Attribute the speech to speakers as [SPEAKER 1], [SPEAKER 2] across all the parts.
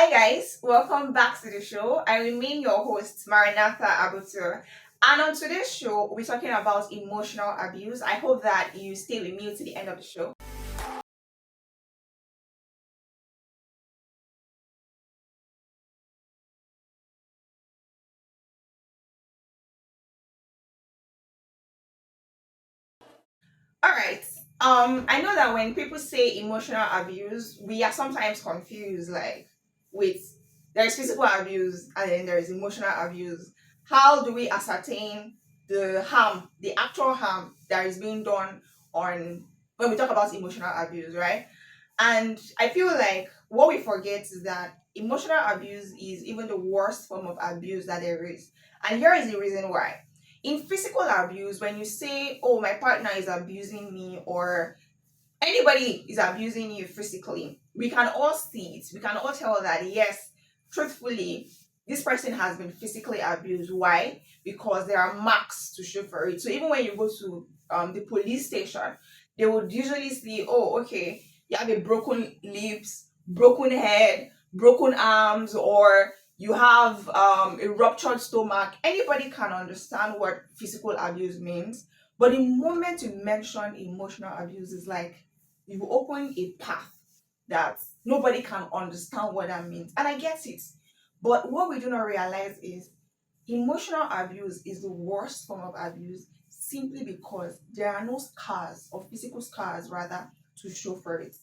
[SPEAKER 1] Hi guys, welcome back to the show. I remain your host, Maranatha Abutur. And on today's show, we'll be talking about emotional abuse. I hope that you stay with me to the end of the show. All right. I know that when people say emotional abuse, we are sometimes confused, like, wait, there's physical abuse and then there is emotional abuse. How do we ascertain the harm, the actual harm that is being done on when we talk about emotional abuse, right? And I feel like what we forget is that emotional abuse is even the worst form of abuse that there is. And here is the reason why. In physical abuse, when you say, oh, my partner is abusing me, or anybody is abusing you physically, we can all see it. We can all tell that, yes, truthfully, this person has been physically abused. Why? Because there are marks to show for it. So even when you go to the police station, they would usually see, oh, okay, you have a broken lips, broken head, broken arms, or you have a ruptured stomach. Anybody can understand what physical abuse means. But the moment you mention emotional abuse, is like you open a path that nobody can understand what that means. And I get it. But what we do not realize is emotional abuse is the worst form of abuse simply because there are no scars or physical scars rather to show for it.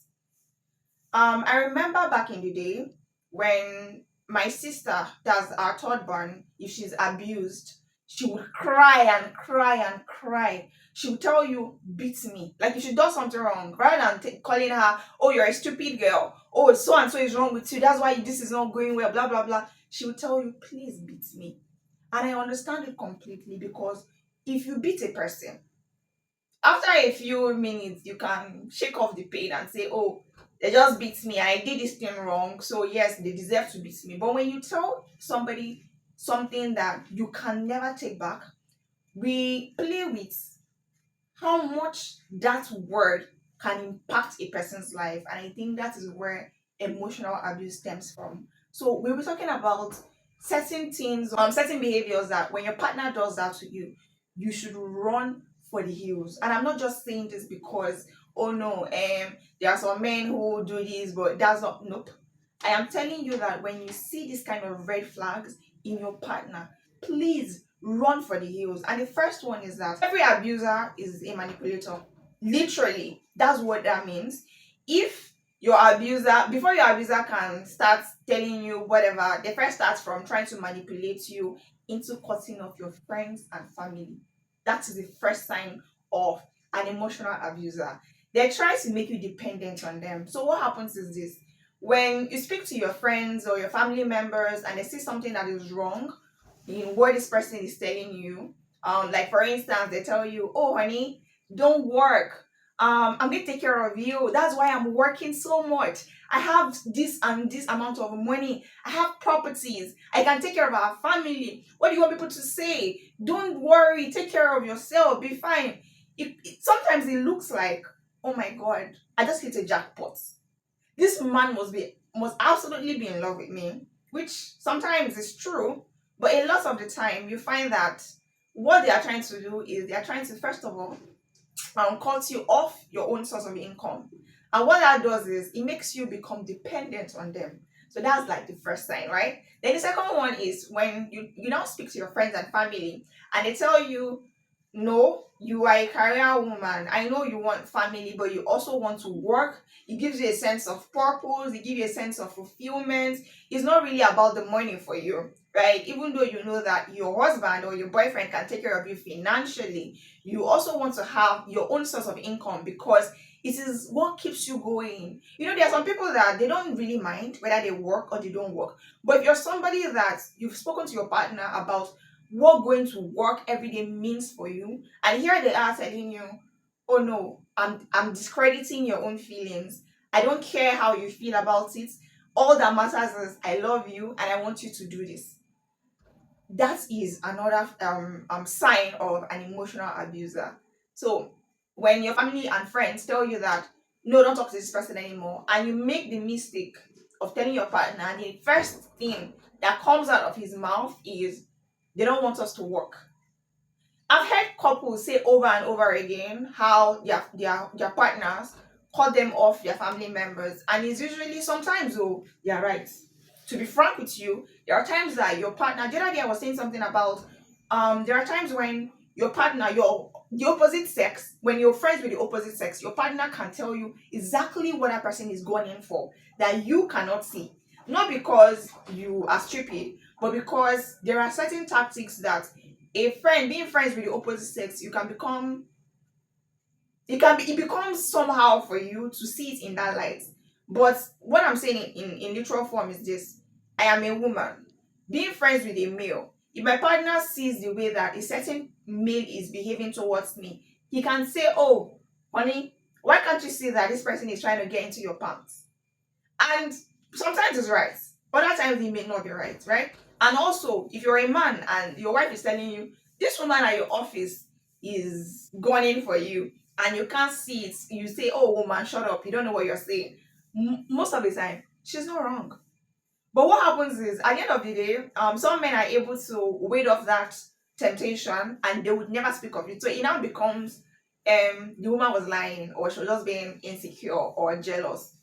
[SPEAKER 1] I remember back in the day when my sister, that's our third born, if she's abused, she would cry and cry and cry. She would tell you, beat me. Like if she does something wrong, rather than calling her, oh, you're a stupid girl. Oh, so and so is wrong with you. That's why this is not going well, blah, blah, blah. She would tell you, please beat me. And I understand it completely because if you beat a person, after a few minutes you can shake off the pain and say, oh, they just beat me, I did this thing wrong, so yes, they deserve to beat me. But when you tell somebody something that you can never take back, we play with how much that word can impact a person's life. And I think that is where emotional abuse stems from. So we'll be talking about certain things, certain behaviors that when your partner does that to you, you should run for the hills. And I'm not just saying this because, oh no, there are some men who do this, but that's not, nope. I am telling you that when you see this kind of red flags in your partner, please run for the hills. And the first one is that every abuser is a manipulator. Literally, that's what that means. If your abuser, before your abuser can start telling you whatever, they first start from trying to manipulate you into cutting off your friends and family. That is the first sign of an emotional abuser. They try to make you dependent on them. So what happens is this: when you speak to your friends or your family members and they see something that is wrong in what this person is telling you, like for instance, they tell you, oh honey, don't work, I'm going to take care of you, that's why I'm working so much, I have this and this amount of money, I have properties, I can take care of our family, what do you want people to say? Don't worry, take care of yourself, be fine. Sometimes it looks like, oh my god, I just hit a jackpot, this man must absolutely be in love with me, which sometimes is true, but a lot of the time you find that what they are trying to do is they are trying to first of all cut you off your own source of income. And what that does is it makes you become dependent on them. So that's like the first sign, right? Then the second one is when you now speak to your friends and family and they tell you, no, you are a career woman. I know you want family, but you also want to work. It gives you a sense of purpose, it gives you a sense of fulfillment. It's not really about the money for you, right? Even though you know that your husband or your boyfriend can take care of you financially, you also want to have your own source of income because it is what keeps you going. You know, there are some people that they don't really mind whether they work or they don't work. But if you're somebody that you've spoken to your partner about what going to work every day means for you, and here they are telling you, oh no, I'm discrediting your own feelings. I don't care how you feel about it. All that matters is I love you and I want you to do this. That is another sign of an emotional abuser. So when your family and friends tell you that no, don't talk to this person anymore, and you make the mistake of telling your partner, and the first thing that comes out of his mouth is they don't want us to work. I've heard couples say over and over again how their partners cut them off their family members, and it's usually sometimes though they're right. To be frank with you, there are times that your partner. The other day I was saying something about there are times when your partner, your the opposite sex, when you're friends with the opposite sex, your partner can tell you exactly what that person is going in for that you cannot see. Not because you are stupid, but because there are certain tactics that a friend being friends with the opposite sex you can become it becomes somehow for you to see it in that light. But what I'm saying in literal form is this: I am a woman being friends with a male. If my partner sees the way that a certain male is behaving towards me, he can say, oh honey, why can't you see that this person is trying to get into your pants? And sometimes it's right. Other times it may not be right, right? And also, if you're a man and your wife is telling you, this woman at your office is going in for you, and you can't see it, you say, oh, woman, shut up. You don't know what you're saying. Most of the time, she's not wrong. But what happens is, at the end of the day, some men are able to wade off that temptation and they would never speak of it. So it now becomes the woman was lying, or she was just being insecure or jealous.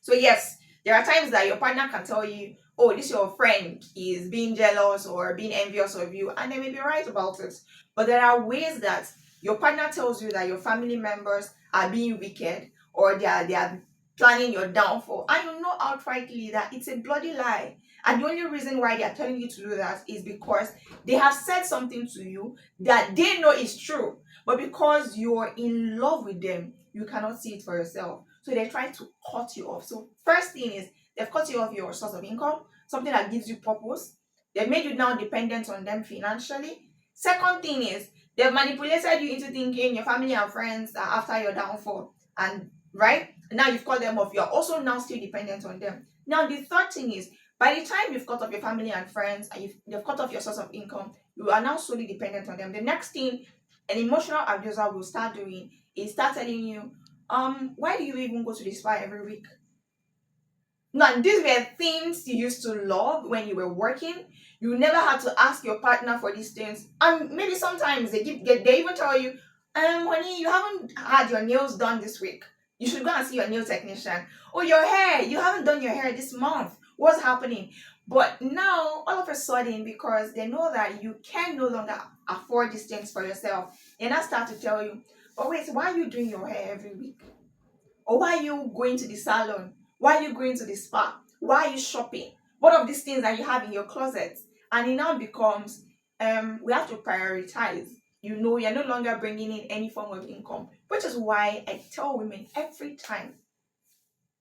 [SPEAKER 1] So yes, there are times that your partner can tell you, "Oh, this your friend is being jealous or being envious of you," and they may be right about it. But there are ways that your partner tells you that your family members are being wicked or they are planning your downfall, and you know outrightly that it's a bloody lie. And the only reason why they are telling you to do that is because they have said something to you that they know is true, but because you're in love with them, you cannot see it for yourself. So they try to cut you off. So first thing is they've cut you off your source of income, something that gives you purpose. They've made you now dependent on them financially. Second thing is they've manipulated you into thinking your family and friends are after your downfall. And right now you've cut them off. You're also now still dependent on them. Now the third thing is by the time you've cut off your family and friends and you've cut off your source of income, you are now solely dependent on them. The next thing an emotional abuser will start doing is start telling you, why do you even go to the spa every week? Now, these were things you used to love when you were working. You never had to ask your partner for these things. And maybe sometimes they even tell you, honey, you haven't had your nails done this week. You should go and see your nail technician. Oh, your hair, you haven't done your hair this month. What's happening? But now, all of a sudden, because they know that you can no longer afford these things for yourself, they now start to tell you, oh wait, why are you doing your hair every week? Or why are you going to the salon? Why are you going to the spa? Why are you shopping? What of these things that you have in your closet? And it now becomes, we have to prioritize. You know, you're no longer bringing in any form of income, which is why I tell women every time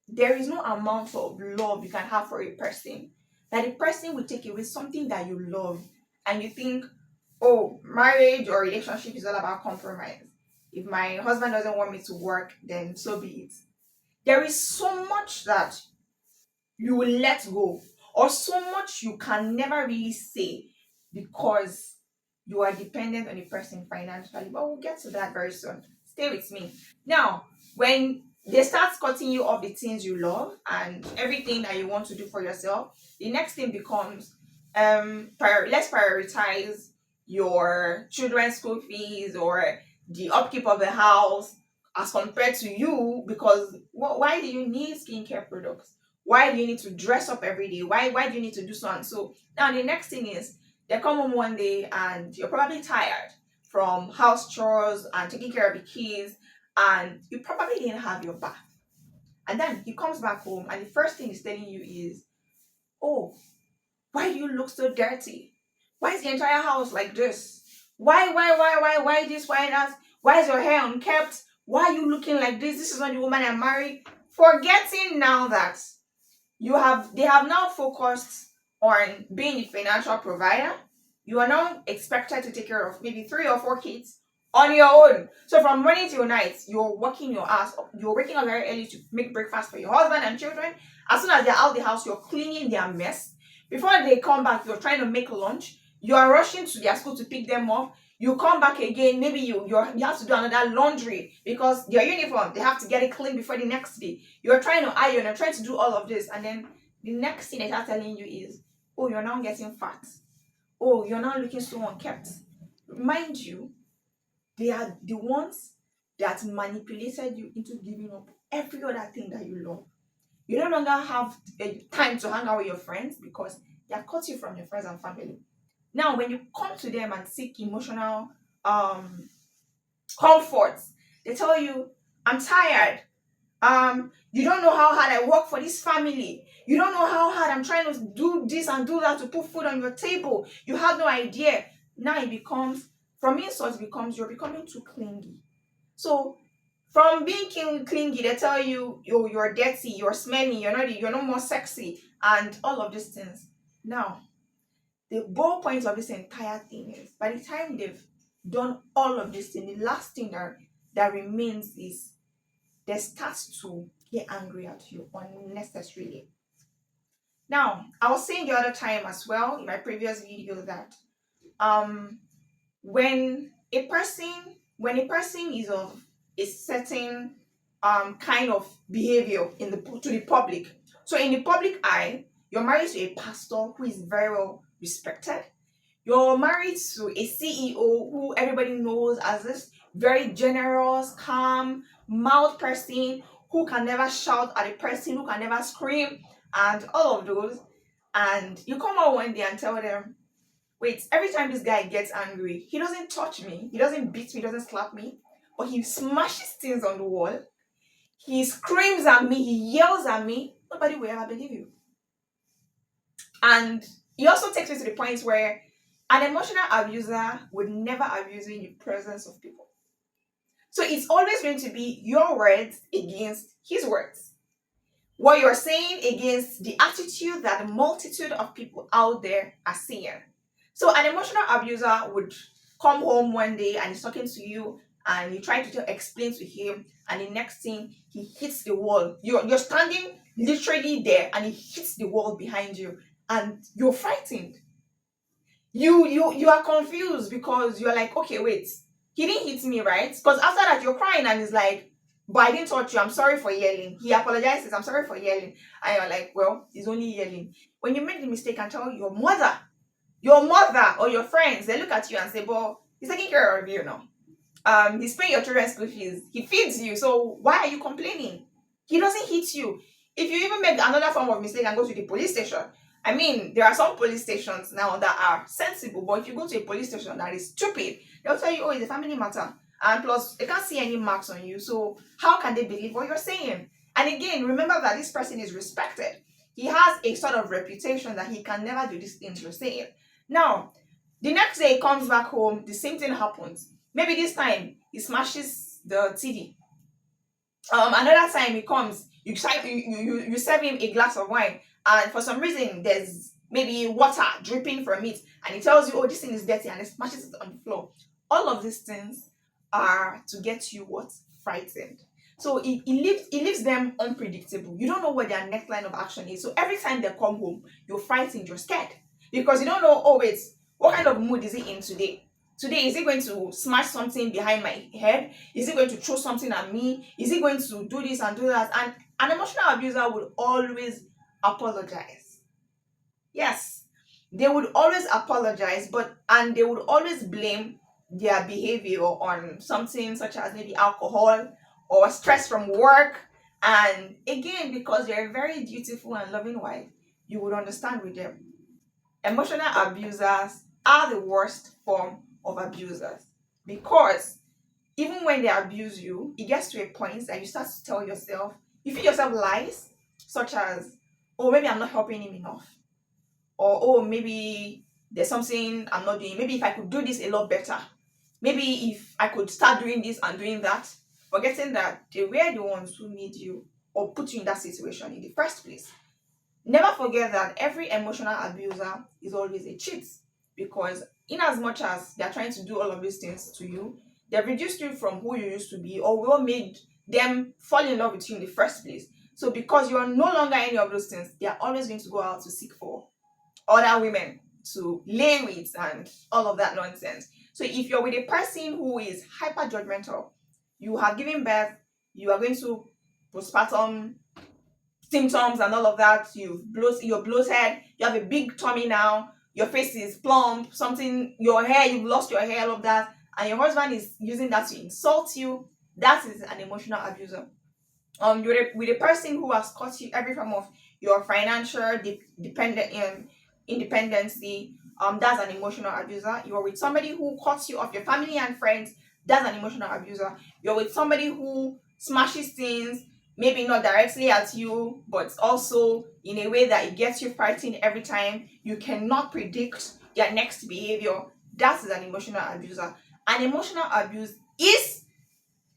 [SPEAKER 1] there is no amount of love you can have for a person that the person will take away something that you love, and you think, oh, marriage or relationship is all about compromise. If my husband doesn't want me to work, then so be it. There is so much that you will let go, or so much you can never really say because you are dependent on the person financially. But we'll get to that very soon. Stay with me. Now, when they start cutting you off the things you love and everything that you want to do for yourself, the next thing becomes let's prioritize your children's school fees or the upkeep of the house as compared to you, because why do you need skincare products? Why do you need to dress up every day? Why do you need to do so and so? Now the next thing is they come home one day and you're probably tired from house chores and taking care of the kids, and you probably didn't have your bath. And then he comes back home and the first thing he's telling you is, oh, why do you look so dirty? Why is the entire house like this? Why this, why that? Why is your hair unkept? Why are you looking like this? This is not the woman I married. Forgetting now that they have now focused on being the financial provider. You are now expected to take care of maybe 3 or 4 kids on your own. So from morning till night, you're working your ass off. You're waking up very early to make breakfast for your husband and children. As soon as they're out the house, you're cleaning their mess. Before they come back, you're trying to make lunch. You are rushing to their school to pick them up. You come back again, maybe you have to do another laundry because their uniform, they have to get it clean before the next day. You're trying to iron, you're trying to do all of this, and then The next thing they start telling you is, oh, you're now getting fat. Oh, you're now looking so unkept. Mind you, they are the ones that manipulated you into giving up every other thing that you love. You no longer have time to hang out with your friends because they have cut you from your friends and family. Now, when you come to them and seek emotional um, comfort, they tell you, I'm tired. You don't know how hard I work for this family. You don't know how hard I'm trying to do this and do that to put food on your table. You have no idea. Now it becomes, from insults becomes, you're becoming too clingy. So from being clingy, they tell you you're dirty, you're smelly, you're not more sexy, and all of these things. Now, the whole point of this entire thing is, by the time they've done all of this thing, the last thing that remains is they start to get angry at you unnecessarily. Now, I was saying the other time as well in my previous video that um when a person is of a certain kind of behavior in the to the public, so in the public eye, you're married to a pastor who is very well respected. You're married to a CEO who everybody knows as this very generous, calm, mild person who can never shout at a person, who can never scream, and all of those. And you come out one day and tell them, wait, every time this guy gets angry, he doesn't touch me, he doesn't beat me, he doesn't slap me, but he smashes things on the wall, he screams at me, he yells at me. Nobody will ever believe you. And it also takes me to the point where an emotional abuser would never abuse you in the presence of people. So it's always going to be your words against his words. What you're saying against the attitude that the multitude of people out there are seeing. So an emotional abuser would come home one day and he's talking to you and you try to explain to him, and the next thing he hits the wall. You're standing literally there and he hits the wall behind you and you're frightened. You are confused because you're like, okay, wait, he didn't hit me, right? Because after that you're crying and he's like, but I didn't touch you, I'm sorry for yelling. He apologizes, I'm sorry for yelling. And you're like, well, he's only yelling. When you make the mistake and tell your mother or your friends, they look at you and say, well, he's taking care of you now. He's paying your children's school fees, he feeds you, so why are you complaining? He doesn't hit you. If you even make another form of mistake and go to the police station, I mean, there are some police stations now that are sensible, but if you go to a police station that is stupid, they'll tell you, oh, it's a family matter. And plus, they can't see any marks on you, so how can they believe what you're saying? And again, remember that this person is respected. He has a sort of reputation that he can never do these things you're saying. Now, the next day he comes back home, the same thing happens. Maybe this time he smashes the TV. Another time he comes, you serve him a glass of wine, and for some reason there's maybe water dripping from it, and he tells you, oh, this thing is dirty, and he smashes it on the floor. All of these things are to get you what? Frightened. So it leaves them unpredictable. You don't know what their next line of action is. So every time they come home, you're frightened, you're scared. Because you don't know, oh wait, what kind of mood is he in today? Today, is he going to smash something behind my head? Is he going to throw something at me? Is he going to do this and do that? And an emotional abuser would always apologize. Yes, they would always apologize, and they would always blame their behavior on something such as maybe alcohol or stress from work. And again, because they're a very dutiful and loving wife, you would understand with them. Emotional abusers are the worst form of abusers because even when they abuse you, it gets to a point that you start to tell yourself, you feed yourself lies such as, oh, maybe I'm not helping him enough, or oh, maybe there's something I'm not doing. Maybe if I could do this a lot better, maybe if I could start doing this and doing that, forgetting that they were the ones who made you or put you in that situation in the first place. Never forget that every emotional abuser is always a cheat, because in as much as they're trying to do all of these things to you, they've reduced you from who you used to be, or what made them fall in love with you in the first place. So because you're no longer any of those things, they are always going to go out to seek for other women to lay with and all of that nonsense. So if you're with a person who is hyper judgmental, you have given birth, you are going to postpartum symptoms and all of that. You're bloated, you have a big tummy now, your face is plump, something, your hair, you've lost your hair, all of that, and your husband is using that to insult you. That is an emotional abuser. With a person who has cost you every form of your financial dependent independency, that's an emotional abuser. You're with somebody who cuts you off your family and friends, that's an emotional abuser. You're with somebody who smashes things, maybe not directly at you, but also in a way that it gets you fighting every time. You cannot predict their next behavior. That is an emotional abuser. An emotional abuse is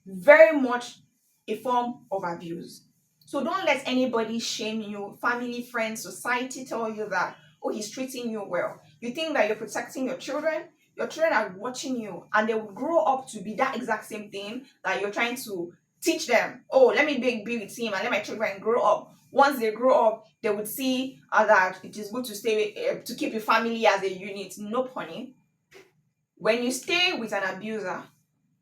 [SPEAKER 1] very much a form of abuse. So don't let anybody shame you, family, friends, society tell you that, oh, he's treating you well. You think that you're protecting your children are watching you, and they will grow up to be that exact same thing that you're trying to teach them. Oh, let me be with him and let my children grow up. Once they grow up, they would see that it is good to stay to keep your family as a unit. No, honey. When you stay with an abuser,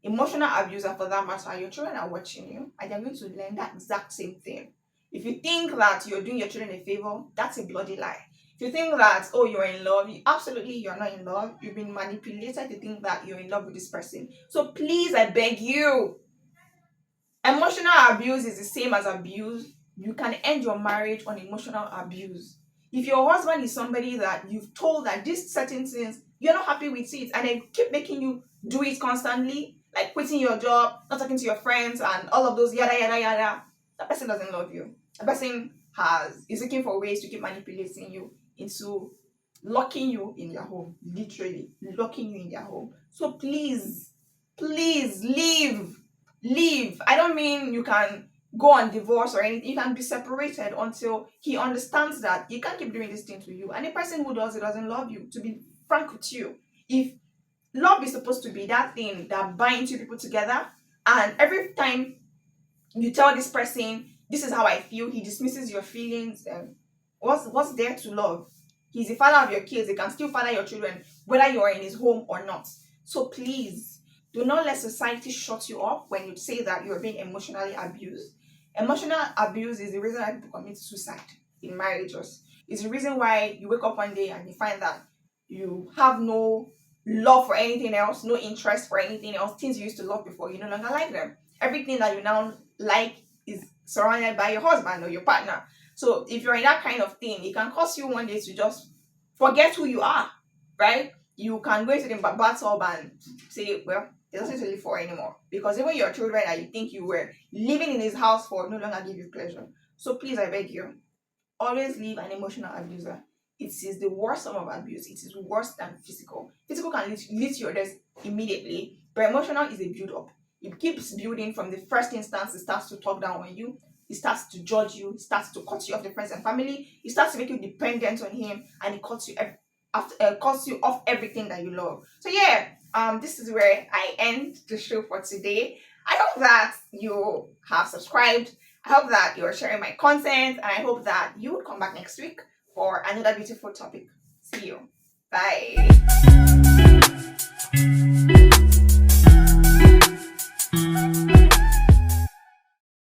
[SPEAKER 1] emotional abuser for that matter, your children are watching you and they're going to learn that exact same thing. If you think that you're doing your children a favor, that's a bloody lie. If you think that, oh, you're in love, absolutely you're not in love. You've been manipulated to think that you're in love with this person. So please, I beg you, emotional abuse is the same as abuse. You can end your marriage on emotional abuse. If your husband is somebody that you've told that these certain things, you're not happy with it, and they keep making you do it constantly, like quitting your job, not talking to your friends, and all of those yada yada yada, that person doesn't love you. The person is looking for ways to keep manipulating you into locking you in their home, literally locking you in their home. So please, please leave. I don't mean you can go on divorce or anything. You can be separated until he understands that you can't keep doing this thing to you. And the person who does it doesn't love you. To be frank with you, if love is supposed to be that thing that binds two people together, and every time you tell this person this is how I feel, he dismisses your feelings, and what's there to love? He's the father of your kids. He can still father your children whether you're in his home or not. So please do not let society shut you up when you say that you're being emotionally abused. Emotional abuse is the reason why people commit suicide in marriages. It's the reason why you wake up one day and you find that you have no love for anything else, no interest for anything else. Things you used to love before, you no longer like them. Everything that you now like is surrounded by your husband or your partner. So if you're in that kind of thing, it can cause you one day to just forget who you are, right? You can go into the bathtub and say, well, there's nothing to live for anymore. Because even your children that you think you were living in his house for no longer give you pleasure. So please, I beg you, always leave an emotional abuser. It is the worst form of abuse. It is worse than physical. Physical can lead to your death immediately, but emotional is a build up. It keeps building from the first instance. It starts to talk down on you. It starts to judge you. It starts to cut you off the friends and family. It starts to make you dependent on him, and it cuts you off everything that you love. So yeah, this is where I end the show for today. I hope that you have subscribed. I hope that you're sharing my content, and I hope that you will come back next week for another beautiful topic. See you. Bye.